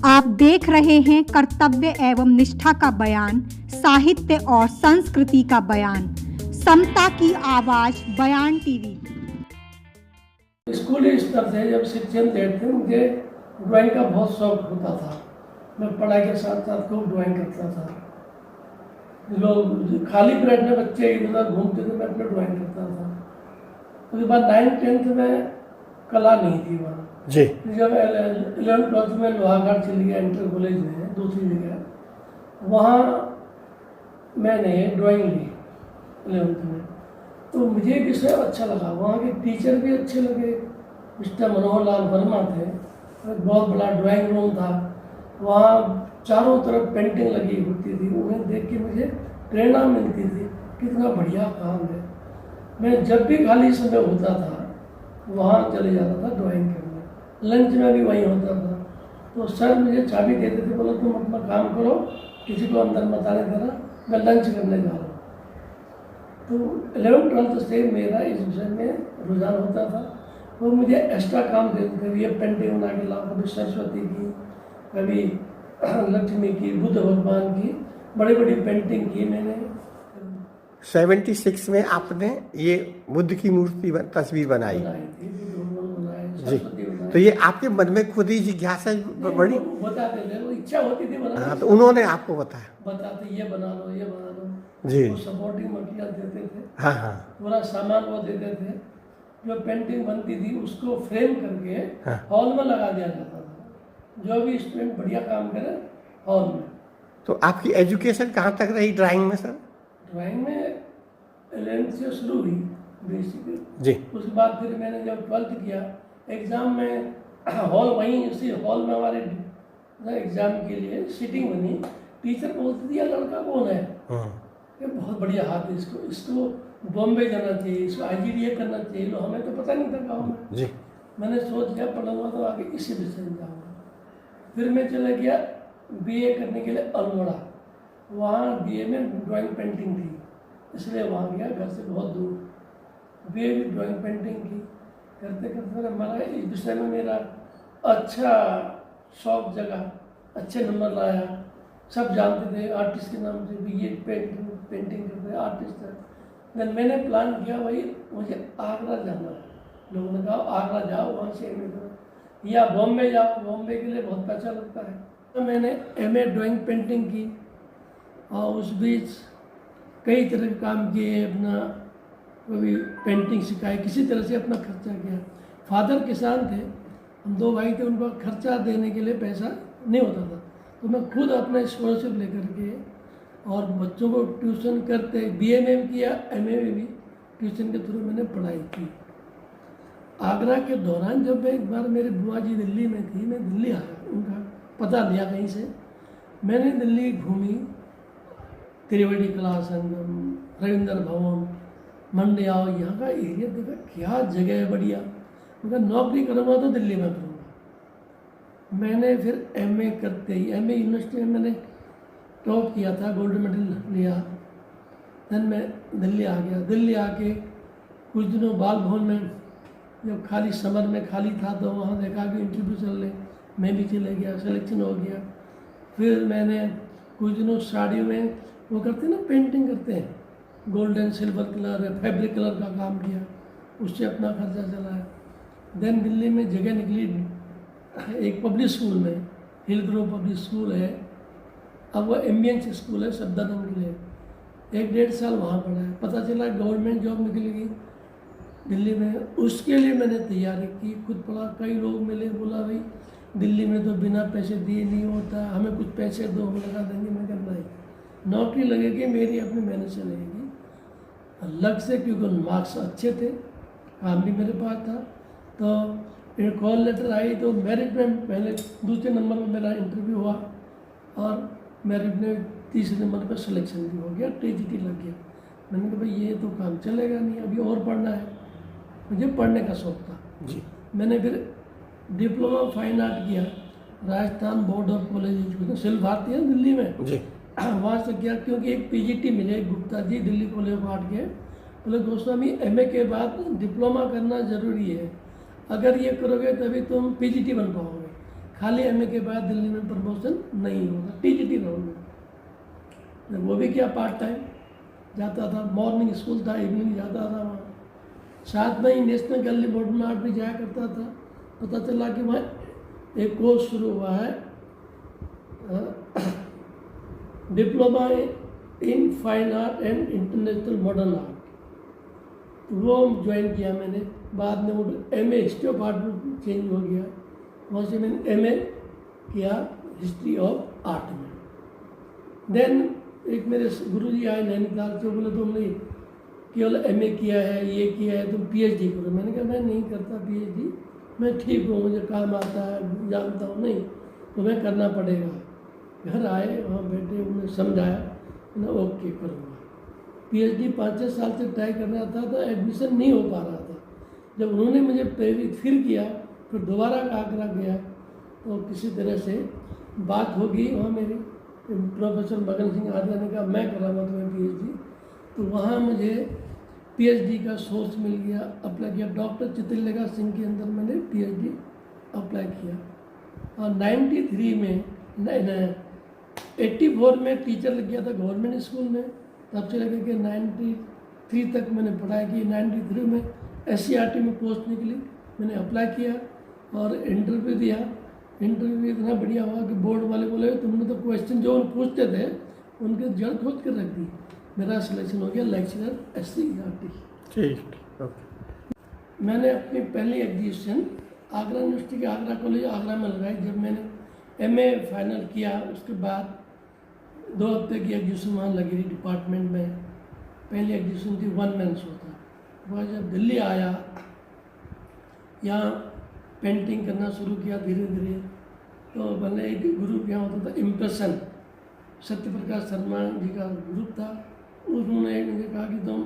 आप देख रहे हैं कर्तव्य एवं निष्ठा का बयान, साहित्य और संस्कृति का बयान, समता की आवाज बयान टीवी। स्कूली स्तर से जब शिक्षण देते थे, मुझे ड्राइंग का बहुत शौक होता था। मैं पढ़ाई के साथ साथ खूब ड्राइंग करता था। लोग खाली पीरियड में बच्चे इधर घूमते थे, मैं अपना ड्राइंग करता था। उसके बाद 9th-10th में कला नहीं थी वहाँ जी। जब 11th-12th में लोहाघाट चली गया, इंटर कॉलेज में दूसरी जगह, वहाँ मैंने ड्राइंग ली 11th में। तो मुझे विषय अच्छा लगा, वहाँ के टीचर भी अच्छे लगे। मिस्टर मनोहर लाल वर्मा थे, बहुत बड़ा ड्राइंग रूम था, वहाँ चारों तरफ पेंटिंग लगी होती थी। उन्हें देख के मुझे प्रेरणा मिलती थी, कितना बढ़िया काम है। मैं जब भी खाली समय होता था वहाँ चले जाता था ड्राइंग करने। लंच में भी वहीं होता था। तो सर मुझे चाबी देते थे, बोला तुम अपना काम करो, किसी को अंदर मत आने देना, मैं लंच करने जा रहा हूँ। तो 11th-12th से मेरा इस विषय में रुझान होता था। वो मुझे एक्स्ट्रा काम देते थे, ये पेंटिंग बना के लाओ, कभी सरस्वती की, कभी लक्ष्मी की, बुद्ध भगवान की, बड़ी बड़ी पेंटिंग की मैंने। 76 में आपने ये बुद्ध की मूर्ति तस्वीर बनाई थी, जी। तो ये आपके मन में खुद ही जिज्ञासा बड़ी बताते थे, वो इच्छा होती थी बनाने। हाँ, तो उन्होंने आपको बताया? बताते ये बना लो, ये बना लो जी। वो सपोर्टिंग मटेरियल देते थे। हाँ हाँ। पूरा सामान वो देते थे। जो पेंटिंग बनती थी उसको फ्रेम करके हाँ। हॉल में लगा दिया जाता था। जो भी स्टूडेंट बढ़िया काम करे हॉल में। तो आपकी एजुकेशन कहाँ तक रही ड्राइंग में सर? ड्राइंग में 11th से शुरू हुई बेसिकली जी। उसके बाद फिर मैंने जब 12th किया, एग्ज़ाम में हॉल वहीं उसी हॉल में हमारे एग्ज़ाम के लिए सीटिंग बनी। टीचर बोलती थी, यह लड़का कौन है, ये बहुत बढ़िया हाथ है, इसको बॉम्बे जाना चाहिए, इसको IGDA करना चाहिए। लो हमें तो पता नहीं था गाँव में। जी। मैंने सोच लिया पढ़ूंगा तो आगे इसी विषय में जाऊँगा। फिर मैं चला गया BA करने के लिए अल्मोड़ा। वहाँ BA में ड्राइंग पेंटिंग थी, इसलिए वहाँ गया, घर से बहुत दूर। BA भी ड्राइंग पेंटिंग की, करते करते हमारा इस विषय में मेरा अच्छा शौक जगा, अच्छे नंबर लाया। सब जानते थे आर्टिस्ट के नाम से भी, ये पेंटिंग करते आर्टिस्ट है। देन मैंने प्लान किया भाई मुझे आगरा जाना है। लोगों ने कहा आगरा जाओ, वहाँ से MA करो, या बॉम्बे जाओ, बॉम्बे के लिए बहुत पैसा लगता है। तो मैंने MA ड्राइंग पेंटिंग की और उस बीच कई तरह के काम किए, अपना कभी पेंटिंग सिखाई, किसी तरह से अपना खर्चा किया। फादर किसान थे, हम 2 भाई थे, उनको खर्चा देने के लिए पैसा नहीं होता था, तो मैं खुद अपना स्कॉलरशिप लेकर के और बच्चों को ट्यूशन करते, BA में किया, MA में भी ट्यूशन के थ्रू मैंने पढ़ाई की। आगरा के दौरान जब मैं एक बार, मेरे बुआ जी दिल्ली में थी, मैं दिल्ली आया, उनका पता लिया कहीं से, मैंने दिल्ली घूमी, त्रिवेणी कला संगम, रविंद्र भवन, मंडिया, यहाँ का एरिया देखा, क्या जगह है बढ़िया। मगर नौकरी करूँगा तो दिल्ली में करूँगा। मैंने फिर MA करते ही, MA यूनिवर्सिटी में मैंने टॉप किया था, गोल्ड मेडल लिया। देन मैं दिल्ली आ गया। दिल्ली आके कुछ दिनों बाल भवन में, जब खाली समर में खाली था तो वहाँ देखा कि इंटरव्यू चल रहे, मैं भी चले गया, सिलेक्शन हो गया। फिर मैंने कुछ दिनों साड़ियों में वो करते ना, पेंटिंग करते हैं, golden silver colour, fabric colour का काम किया, उससे अपना खर्चा चलाया। देन दिल्ली में जगह निकली एक पब्लिक स्कूल में, हिल ग्रोव पब्लिक स्कूल है, अब वो एम्बियंस स्कूल है, सफदरजंग के लिए। 1-1.5 साल वहाँ पढ़ा है। पता चला गवर्नमेंट जॉब निकलेगी दिल्ली में, उसके लिए मैंने तैयारी की, खुद पढ़ा। कई लोग मिले, बोला भाई दिल्ली में तो बिना पैसे दिए नहीं होता, हमें कुछ पैसे दो, हम लगा देंगे। मैं कहना नहीं, नौकरी लगेगी मेरी अपनी मेहनत से लगेगी, अलग से, क्योंकि मार्क्स अच्छे थे, काम भी मेरे पास था। तो एक कॉल लेटर आई तो मेरिट में पहले दूसरे नंबर पर मेरा इंटरव्यू हुआ और मेरिट में तीसरे नंबर पर सिलेक्शन भी हो गया, TGT लग गया। मैंने कहा भाई ये तो काम चलेगा नहीं, अभी और पढ़ना है। मुझे पढ़ने का शौक था जी। मैंने फिर डिप्लोमा फाइन आर्ट किया, Rajasthan board of college education, सिल भारती है दिल्ली में जी। वहाँ से किया, क्योंकि एक PGT मिले Gupta ji Delhi college of art के, बोले गोस्वामी MA के बाद डिप्लोमा करना ज़रूरी है, अगर ये करोगे तभी तुम PGT बन पाओगे। खाली एमए के बाद दिल्ली में प्रमोशन नहीं होगा, टीजीटी राउंड में। वो भी क्या पार्ट टाइम जाता था, मॉर्निंग स्कूल था, इवनिंग जाता था वहाँ। साथ में ही नेशनल गैलरी मॉडर्न आर्ट भी जाया करता था। पता चला कि वहाँ एक कोर्स शुरू हुआ है, diploma in fine art and international modern art, तो वो ज्वाइन किया मैंने। बाद में वो एमए हिस्ट्री ऑफ आर्ट में चेंज हो गया, वहाँ से मैंने एमए किया हिस्ट्री ऑफ आर्ट में। देन एक मेरे गुरुजी आए नैनीताल से, बोले तुमने केवल एमए किया है, ये किया है, तुम पीएचडी करो। मैंने कहा मैं नहीं करता पीएचडी, मैं ठीक हूँ, मुझे काम आता है, जानता हूँ, नहीं तुम्हें करना पड़ेगा। घर आए, वहाँ बैठे, उन्हें समझाया, उन्हें ओके करूँगा। पीएचडी 5-6 साल से ट्राई कर रहा था तो एडमिशन नहीं हो पा रहा था। जब उन्होंने मुझे प्रेरित फिर किया, फिर दोबारा आगरा गया, तो किसी तरह से बात होगी वहाँ मेरी, प्रोफेसर मगन सिंह आर्या ने कहा मैं कराऊंगा तुम्हें पीएचडी। तो वहाँ मुझे पीएचडी का सोर्स मिल गया, अप्लाई किया। डॉक्टर चित्रलेखा सिंह के अंदर मैंने पीएचडी अप्लाई किया। और 93 में 84 में टीचर लग गया था गवर्नमेंट स्कूल में। तब से लेकर के 93 तक मैंने पढ़ाई की। 93 में SCRT में पोस्ट निकली, मैंने अप्लाई किया और इंटरव्यू दिया। इंटरव्यू इतना बढ़िया हुआ कि बोर्ड वाले बोले तुमने तो क्वेश्चन जो पूछते थे उनके जड़ खोद कर रख दी। मेरा सिलेक्शन हो गया लेक्चरर SCRT। ठीक, ओके। मैंने अपनी पहली एग्जीबिशन आगरा यूनिवर्सिटी के आगरा कॉलेज आगरा में लगाई। जब मैंने MA फाइनल किया, उसके बाद 2 हफ्ते की एग्जीबिशन वहाँ लगी थी डिपार्टमेंट में। पहली एग्जीबिशन थी 1 मैन शो था। वह जब दिल्ली आया, यहाँ पेंटिंग करना शुरू किया धीरे धीरे, तो पहले एक ग्रुप यहाँ होता था इम्प्रेशन, सत्य प्रकाश शर्मा जी का ग्रुप था। उन्होंने मुझे कहा कि तुम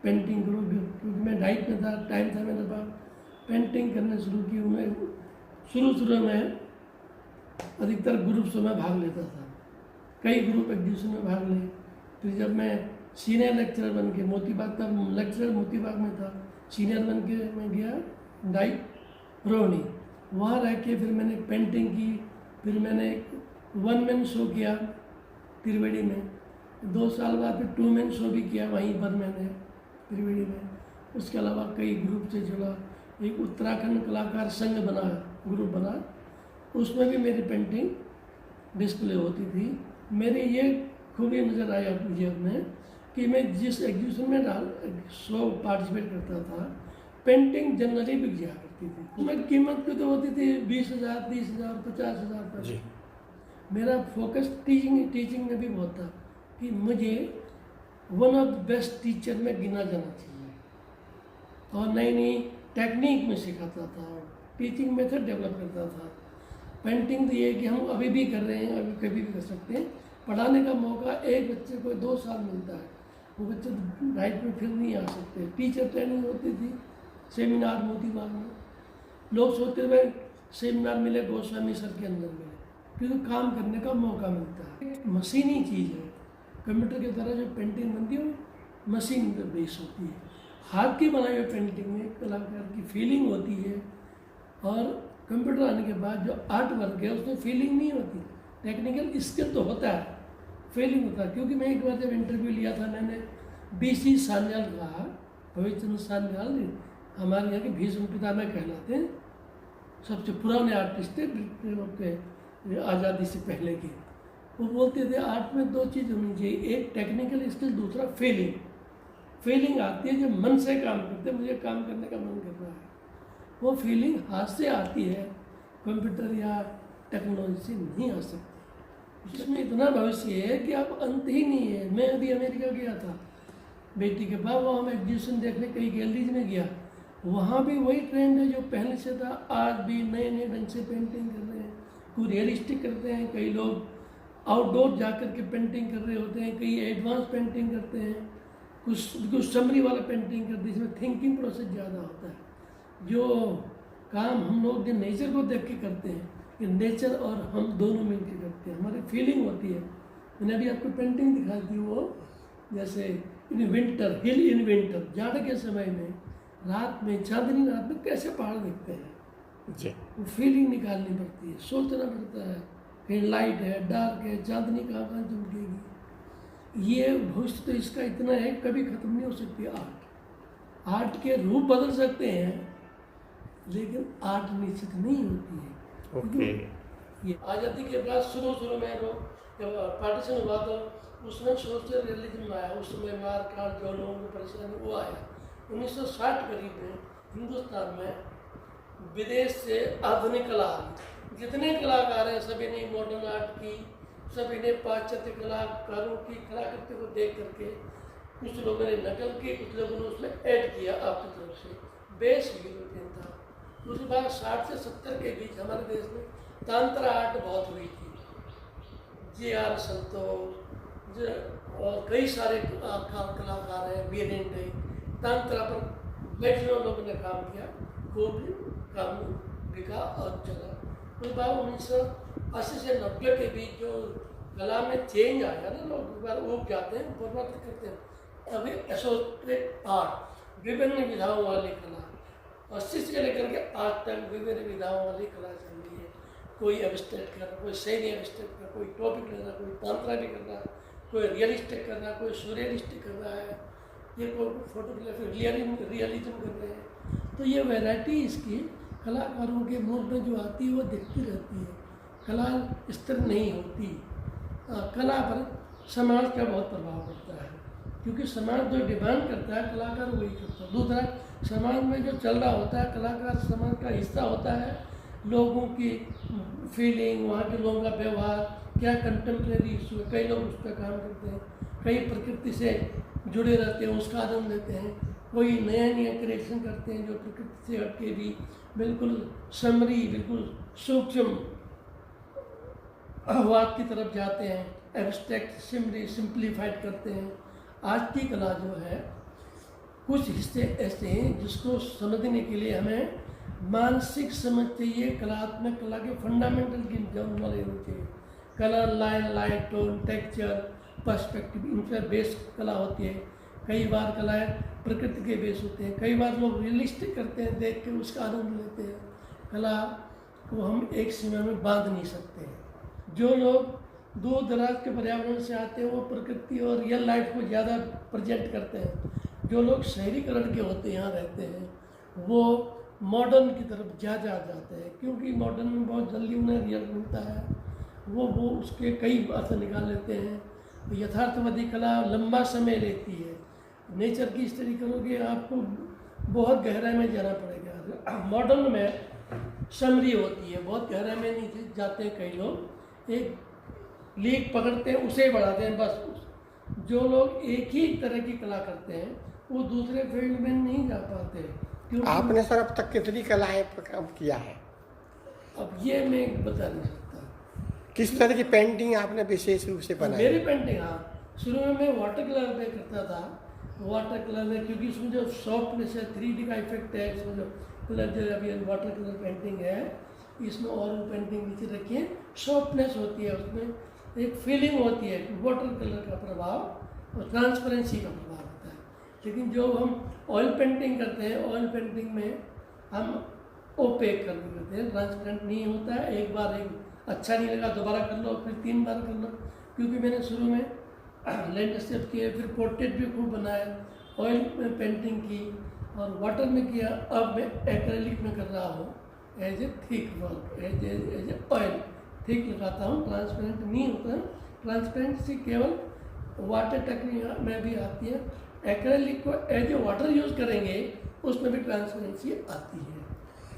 पेंटिंग करो, क्योंकि मैं डाइट में था, टाइम था मेरे पास। पेंटिंग करने शुरू की। मैं शुरू में अधिकतर ग्रुप्स में भाग लेता था, कई ग्रुप एग्जीबिशन में भाग लिए। फिर जब मैं सीनियर लेक्चरर बन के मोतीबाग, तब लेक्चरर मोतीबाग में था, सीनियर बन के मैं गया डाइट रोहनी, वहाँ रह के फिर मैंने पेंटिंग की। फिर मैंने 1 मैन शो किया त्रिवेणी में। 2 साल बाद फिर 2 मैन शो भी किया वहीं पर मैंने त्रिवेणी में। उसके अलावा कई ग्रुप से जुड़ा, एक उत्तराखंड कलाकार संघ बना, ग्रुप बना, उसमें भी मेरी पेंटिंग डिस्प्ले होती थी। मेरी ये खूबी नज़र आई मुझे अपने कि मैं जिस एग्जीबिशन में शो पार्टिसिपेट करता था, पेंटिंग जनरली बिक जाया करती थी। मैं कीमत की तो होती थी 20,000, 30,000, 50,000 तक। मेरा फोकस टीचिंग में भी बहुत था कि मुझे one of the best teacher में गिना जाना चाहिए, और नई नई टेक्निक में सिखाता था, टीचिंग मेथड डेवलप करता था। पेंटिंग तो ये कि हम अभी भी कर रहे हैं, अभी कभी भी कर सकते हैं। पढ़ाने का मौका एक बच्चे को 2 साल मिलता है, वो बच्चे लाइफ में फिर नहीं आ सकते। टीचर ट्रेनिंग होती थी, सेमिनार मोतीबाग में। लोग सोचते हुए सेमिनार मिले गोस्वामी सर के अंदर मिले, क्योंकि काम करने का मौका मिलता है। मशीनी चीज़ है, कंप्यूटर की तरह जो पेंटिंग बनती है वो मशीन पर बेस होती है। हाथ की बनाई हुई पेंटिंग में कलाकार की फीलिंग होती है, और कंप्यूटर आने के बाद जो आर्ट वर्क है उसमें फीलिंग नहीं होती। टेक्निकल स्किल तो होता है, फीलिंग होता है। क्योंकि मैं एक बार जब इंटरव्यू लिया था, मैंने BC सान्याल कहा, भविष्य चंद्र सान्याल हमारे यहाँ के भीष्म पितामह कहलाते हैं, सबसे पुराने आर्टिस्ट थे आज़ादी से पहले के। वो बोलते थे आर्ट में 2 चीज़ होनी चाहिए, एक टेक्निकल स्किल, दूसरा फीलिंग। फीलिंग आती है जब मन से काम करते, मुझे काम करने का मन कर रहा है, वो फीलिंग हाथ से आती है, कंप्यूटर या टेक्नोलॉजी से नहीं आ सकती। इसमें इतना भविष्य है कि अब अंत ही नहीं है। मैं अभी अमेरिका गया था बेटी के बाद, वहाँ मैं एग्जीबिशन देखने कई गैलरीज में गया, वहाँ भी वही ट्रेंड है जो पहले से था। आज भी नए नए ढंग से पेंटिंग कर रहे हैं, कोई रियलिस्टिक करते हैं, कई लोग आउटडोर जा कर के पेंटिंग कर रहे होते हैं, कई एडवांस पेंटिंग करते हैं, कुछ समरी वाला पेंटिंग करते हैं, जिसमें थिंकिंग प्रोसेस ज़्यादा होता है। जो काम हम लोग जो नेचर को देख के करते हैं, ये नेचर और हम दोनों मिल के करते हैं, हमारी फीलिंग होती है। मैंने अभी आपको पेंटिंग दिखाई थी, वो जैसे in winter, hill in winter, जाड़े के समय में रात में, चांदनी रात में कैसे पहाड़ दिखते हैं। जी। वो फीलिंग निकालनी पड़ती है, सोचना पड़ता है कहीं लाइट है, डार्क है, चांदनी कहाँ कहाँ चमकेगी। ये भविष्य तो इसका इतना है, कभी खत्म नहीं हो सकती आर्ट के रूप बदल सकते हैं लेकिन आर्ट निश्चित नहीं होती है। ओके। ये आज़ादी के बाद शुरू में लोग जब पार्टीशन हुआ तो उसमें सोशल रियलिज्म आया, उस समय मार काट जो लोगों को परेशानी वो आया। 1960 करीब में हिंदुस्तान में विदेश से आधुनिक कला जितने कलाकार हैं सभी ने मॉडर्न आर्ट की, सभी ने पाश्चात्य कलाकारों की कलाकृति को देख करके कुछ लोगों ने नकल की, कुछ लोगों ने उसमें ऐड किया आपकी तरफ से, बेस यूरोपियन था। उसके बाद 60 से 70 के बीच हमारे देश में तांत्रा आर्ट बहुत हुई थी। J.R. संतोष और कई सारे कलाकार हैं, वीरेंट है, तांत्रा पर मैक्सिमम लोगों ने काम किया, खूब काम बिका और चला। उसके बाद 1980 से 90 के बीच जो कला में चेंज आया ना, लोग एक बार उग जाते हैं, बर्बाद करते हैं। अभी एसोट्रिक आर्ट, विभिन्न विधाओं वाली कला 80 से लेकर के आज तक विभिन्न विधाओं वाली कला चल रही है। कोई एब्स्ट्रैक्ट कर रहा, कोई सेमी एब्स्ट्रैक्ट कर रहा, कोई टॉपिक ले रहा, कोई तांत्रा भी कर रहा, कोई रियलिस्टिक कर रहा, कोई सूर्यलिस्टिक कर रहा है, ये कोई फोटोग्राफी रियलिज्म कर रहे हैं। तो ये वैरायटी इसकी कलाकारों के मूड में जो आती है वो दिखती रहती है। कला स्थिर नहीं होती। कला पर समाज का बहुत प्रभाव पड़ता है, क्योंकि समाज जो डिमांड करता है कलाकार वही करता है। दूसरा, समाज में जो चल रहा होता है कलाकार समाज का हिस्सा होता है। लोगों की फीलिंग, वहाँ के लोगों का व्यवहार, क्या कंटेम्प्रेरी इशू है, कई लोग उस पर काम करते हैं, कई प्रकृति से जुड़े रहते हैं, उसका आनंद लेते हैं, कोई नया क्रिएशन करते हैं जो प्रकृति से हट के भी बिल्कुल समरी, बिल्कुल सूक्ष्म वाद की तरफ जाते हैं, एब्स्ट्रैक्ट सिंप्लीफाइड करते हैं। आज की कला जो है कुछ हिस्से ऐसे हैं जिसको समझने के लिए हमें मानसिक समझ चाहिए, कलात्मक कला के फंडामेंटल की नॉलेज होनी चाहिए। Colour, line, light, tone, texture, perspective, इन पर बेस कला होती है। कई बार कलाएँ प्रकृति के बेस होते हैं, कई बार लोग रियलिस्टिक करते हैं, देख के उसका आनंद लेते हैं। कला को हम एक सीमा में बांध नहीं सकते हैं। जो लोग दूर दराज के पर्यावरण से आते हैं वो प्रकृति और रियल लाइफ को ज़्यादा प्रेजेंट करते हैं। जो लोग शहरीकरण के होते हैं, यहाँ रहते हैं, वो मॉडर्न की तरफ ज़्यादा जाते हैं, क्योंकि मॉडर्न में बहुत जल्दी उन्हें रियल मिलता है, वो उसके कई अर्थ निकाल लेते हैं। यथार्थवादी कला लंबा समय लेती है। नेचर की स्टडी करोगे आपको बहुत गहराई में जाना पड़ेगा। मॉडर्न में समरी होती है, बहुत गहराई में नहीं जाते हैं कई लोग, एक लीक पकड़ते हैं उसे बढ़ाते हैं बस। जो लोग एक ही तरह की कला करते हैं वो दूसरे फील्ड में नहीं जा पाते। क्योंकि आपने सर अब तक कितनी कलाएं पर काम किया है? अब ये मैं बता नहीं सकता। किस तरह की पेंटिंग आपने विशेष रूप से बनाई? मेरी पेंटिंग, हाँ, शुरू में मैं वाटर कलर पे करता था। वाटर कलर में क्योंकि इसमें जो सॉफ्टनेस है, 3D का इफेक्ट है, इसमें जो कलर जो अभी वाटर कलर पेंटिंग है, इसमें और पेंटिंग नीचे रखिए, सॉफ्टनेस होती है, उसमें एक फीलिंग होती है, वाटर कलर का प्रभाव और ट्रांसपेरेंसी का प्रभाव होता है। लेकिन जो हम ऑयल पेंटिंग करते हैं, ऑयल पेंटिंग में हम ओपेक कर देते हैं, ट्रांसपेरेंट नहीं होता है। एक बार अच्छा नहीं लगा दोबारा कर लो, फिर 3 बार कर लो। क्योंकि मैंने शुरू में लैंडस्केप किए, फिर पोर्ट्रेट भी खूब बनाया, ऑयल में पेंटिंग की और वाटर में किया। अब मैं एक्रेलिक में कर रहा हूँ, as a thick work, as a oil thick लगाता हूँ, ट्रांसपेरेंट नहीं होता है। ट्रांसपेरेंसी केवल वाटर टेक्निक में भी आती है। एक्रेलिक को एज ए वाटर यूज़ करेंगे उसमें भी ट्रांसपेरेंसी आती है।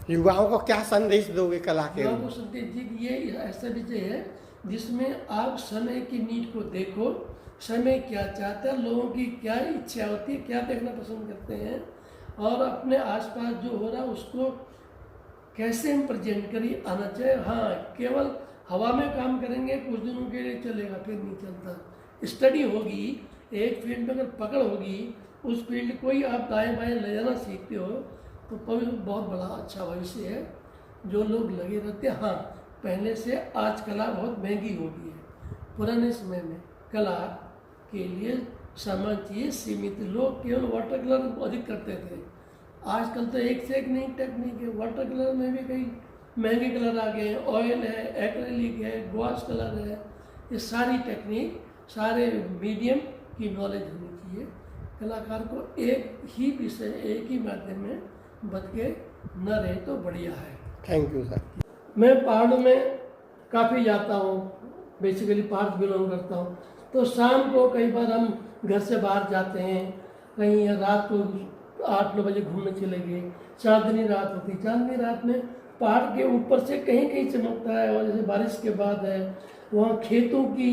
युवाओं को क्या संदेश दोगे कला के? युवाओं को संदेश जी कि ये ऐसा विषय है जिसमें आप समय की नीड को देखो, समय क्या चाहता है, लोगों की क्या इच्छा होती है, क्या देखना पसंद करते हैं, और अपने आसपास जो हो रहा है उसको कैसे हम प्रेजेंट करिए आना चाहिए। हाँ, केवल हवा में काम करेंगे कुछ दिनों के लिए चलेगा, फिर नहीं चलता। स्टडी होगी, एक फील्ड में अगर पकड़ होगी, उस फील्ड को ही आप दाएँ बाएँ ले जाना सीखते हो तो बहुत बड़ा अच्छा भविष्य है। जो लोग लगे रहते हैं, हाँ, पहले से आज कला बहुत महंगी हो गई है। पुराने समय में कला के लिए सामान चाहिए सीमित, लोग केवल वाटर कलर अधिक करते थे। आजकल तो एक से एक नई टेक्निक है, वाटर कलर में भी कई महंगे कलर आ गए हैं, ऑयल है, एक्रेलिक है, गॉश कलर है, ये सारी टेक्निक, सारे मीडियम की नॉलेज होनी चाहिए। कलाकार को एक ही विषय, एक ही माध्यम में बच के न रहे तो बढ़िया है। Thank you sir. मैं पहाड़ों में काफ़ी जाता हूँ, बेसिकली पहाड़ बिलोंग करता हूँ, तो शाम को कई बार हम घर से बाहर जाते हैं, कहीं रात को 8-9 बजे घूमने चले गए, चांदनी रात होती, चांदनी रात में पहाड़ के ऊपर से कहीं कहीं चमकता है, और जैसे बारिश के बाद है, वहाँ खेतों की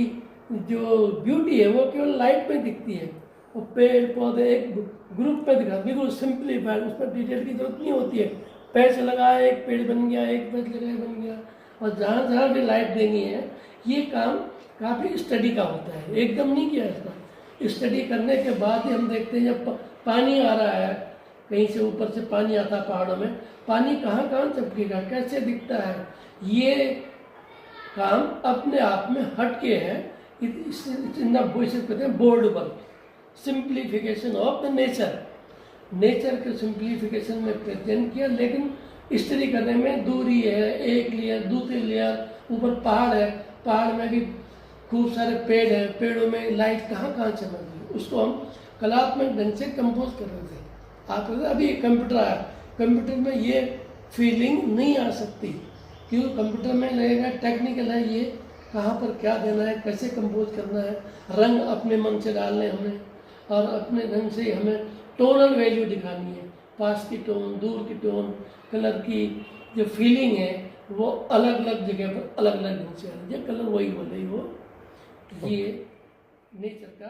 जो ब्यूटी है वो केवल लाइट में दिखती है, और पेड़ पौधे एक ग्रुप में दिखा, बिल्कुल सिंपलीफाइड, उसमें डिटेल की जरूरत नहीं होती है, पैच लगाया एक पेड़ बन गया, एक पैच लगाया बन गया, और जहाँ जहाँ भी लाइट देनी है, ये काम काफ़ी स्टडी का होता है, एकदम नहीं किया इसका। स्टडी करने के बाद ही हम देखते हैं जब पानी आ रहा है, कहीं से ऊपर से पानी आता है पहाड़ों में, पानी कहाँ कहाँ चमकेगा, कैसे दिखता है, ये काम अपने आप में हटके है। इसे कहते हैं board work, simplification of the nature, nature के सिंप्लीफिकेशन में प्रेजेंट किया, लेकिन स्टडी करने में दूरी है, एक लेयर, दूसरी लेयर, ऊपर पहाड़ है, पहाड़ में भी खूब सारे पेड़ हैं, पेड़ों में लाइट कहाँ कहाँ चमक रही, उसको हम कलात्मक ढंग से कंपोज कर रहे थे। आप अभी कंप्यूटर आया, कंप्यूटर में ये फीलिंग नहीं आ सकती, क्योंकि कंप्यूटर में लगेगा टेक्निकल है, ये कहाँ पर क्या देना है, कैसे कंपोज करना है, रंग अपने मन से डालने हमें, और अपने ढंग से हमें टोनल वैल्यू दिखानी है, पास की टोन, दूर की टोन, कलर की जो फीलिंग है वो अलग अलग जगह पर अलग अलग ढंग से आ रही है, कलर वही हो रही हो, ये नेचर का